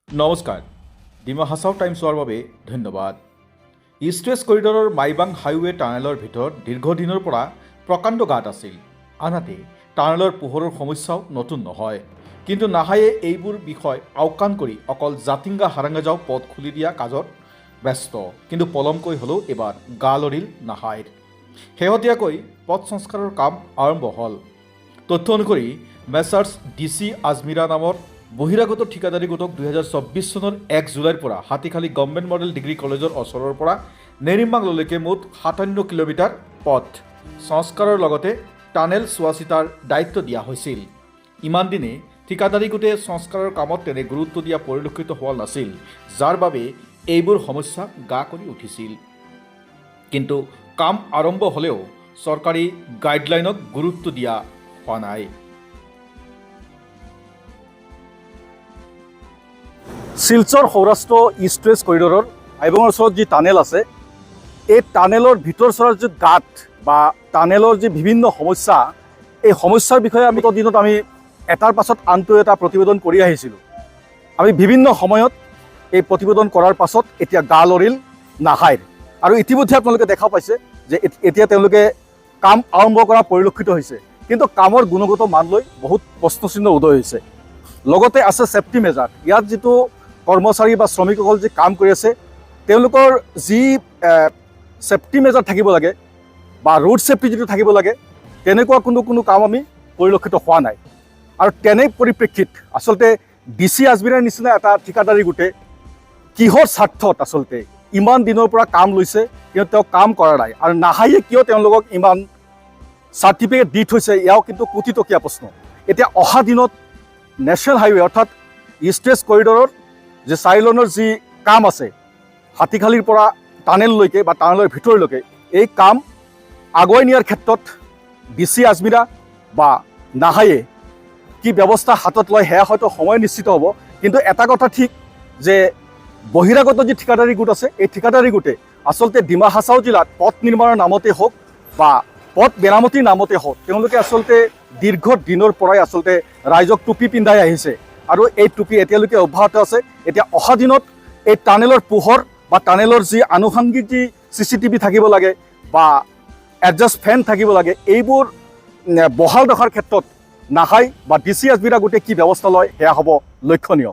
নমস্কাৰ, ডিমা হাছাও টাইমছৰ বাবে ধন্যবাদ। ইষ্ট ৱেষ্ট কৰিডৰৰ মাইবাং হাইৱে টানেলৰ ভিতৰত দীৰ্ঘদিনৰ পৰা প্ৰকাণ্ড গাঁত আছিল। আনহাতে টানেলৰ পোহৰৰ সমস্যাও নতুন নহয়, কিন্তু নাহায়ে এইবোৰ বিষয় আওকাণ কৰি অকল জাতিংগা হাৰাংগাজাও পথ খুলি দিয়া কাজত ব্যস্ত। কিন্তু পলমকৈ হ'লেও এবাৰ গা লৰিল নাহাইৰ। শেহতীয়াকৈ পথ সংস্কাৰৰ কাম আৰম্ভ হ'ল। তথ্য অনুসৰি মেছাৰ্ছ DC আজমিৰা নামৰ বহিৰাগত ঠিকাদাৰী গোটক 2024 চনৰ 1 জুলাইৰ পৰা হাতীখালী গভৰ্ণমেণ্ট মডেল ডিগ্ৰী কলেজৰ ওচৰৰ পৰা নেৰিম্বাংলৈকে মুঠ 57 কিলোমিটাৰ পথ সংস্কাৰৰ লগতে টানেল চোৱা চিতাৰ দায়িত্ব দিয়া হৈছিল। ইমান দিনে ঠিকাদাৰী গোটে সংস্কাৰৰ কামত তেনে গুৰুত্ব দিয়া পৰিলক্ষিত হোৱা নাছিল, যাৰ বাবে এইবোৰ সমস্যা গা কৰি উঠিছিল। কিন্তু কাম আৰম্ভ হ'লেও চৰকাৰী গাইডলাইনক গুৰুত্ব দিয়া হোৱা নাই। শিলচৰ সৌৰাষ্ট্ৰ ইষ্ট ৱেষ্ট কৰিডৰৰ আইবঙৰ ওচৰত যি টানেল আছে, এই টানেলৰ ভিতৰ চৰাৰ যি গাঁত বা টানেলৰ যি বিভিন্ন সমস্যা, এই সমস্যাৰ বিষয়ে আমি দিনত আমি এটাৰ পাছত আনটো এটা প্ৰতিবেদন কৰি আহিছিলোঁ। আমি বিভিন্ন সময়ত এই প্ৰতিবেদন কৰাৰ পাছত এতিয়া গা লৰিল নাহাইৰ। আৰু ইতিমধ্যে আপোনালোকে দেখা পাইছে যে এতিয়া তেওঁলোকে কাম আৰম্ভ কৰা পৰিলক্ষিত হৈছে, কিন্তু কামৰ গুণগত মান লৈ বহুত প্ৰশ্নচিহ্ন উদয় হৈছে। লগতে আছে ছেফটি মেজাৰ। ইয়াত যিটো কৰ্মচাৰী বা শ্ৰমিকসকল যি কাম কৰি আছে, তেওঁলোকৰ যি ছেফটি মেজাৰ থাকিব লাগে বা ৰোড ছেফটি যিটো থাকিব লাগে, তেনেকুৱা কোনো কাম আমি পৰিলক্ষিত হোৱা নাই। আৰু তেনে পৰিপ্ৰেক্ষিত আচলতে DC আজমিৰাৰ নিচিনা এটা ঠিকাদাৰী গোটে কিহৰ স্বাৰ্থত আচলতে ইমান দিনৰ পৰা কাম লৈছে, কিন্তু তেওঁ কাম কৰা নাই। আৰু নাহায়ে কিয় তেওঁলোকক ইমান চাৰ্টিফিকেট দি থৈছে, এয়াও কিন্তু কোটিটকীয়া প্ৰশ্ন। এতিয়া অহা দিনত নেশ্যনেল হাইৱে অৰ্থাৎ ইষ্ট ৱেষ্ট কৰিডৰৰ যে 4 লেনৰ যি কাম আছে, হাতীখালীৰ পৰা টানেললৈকে বা টানেলৰ ভিতৰলৈকে, এই কাম আগুৱাই নিয়াৰ ক্ষেত্ৰত DC আজমিৰা বা নাহায়ে কি ব্যৱস্থা হাতত লয় সেয়া হয়তো সময় নিশ্চিত হ'ব। কিন্তু এটা কথা ঠিক যে বহিৰাগত যি ঠিকাদাৰী গোট আছে, এই ঠিকাদাৰী গোটে আচলতে ডিমা হাছাও জিলাত পথ নিৰ্মাণৰ নামতে হওক বা পথ মেৰামতিৰ নামতে হওক, তেওঁলোকে আচলতে দীৰ্ঘ দিনৰ পৰাই আচলতে ৰাইজক টুপি পিন্ধাই আহিছে। আৰু এই টুপি এতিয়ালৈকে অব্যাহত আছে। এতিয়া অহা দিনত এই টানেলৰ পোহৰ বা টানেলৰ যি আনুষংগিক যি CCTV থাকিব লাগে বা এডজাষ্ট ফেন থাকিব লাগে, এইবোৰ বহাল ৰখাৰ ক্ষেত্ৰত নাহাই বা DC আজমিৰা গোটে কি ব্যৱস্থা লয় সেয়া হ'ব লক্ষণীয়।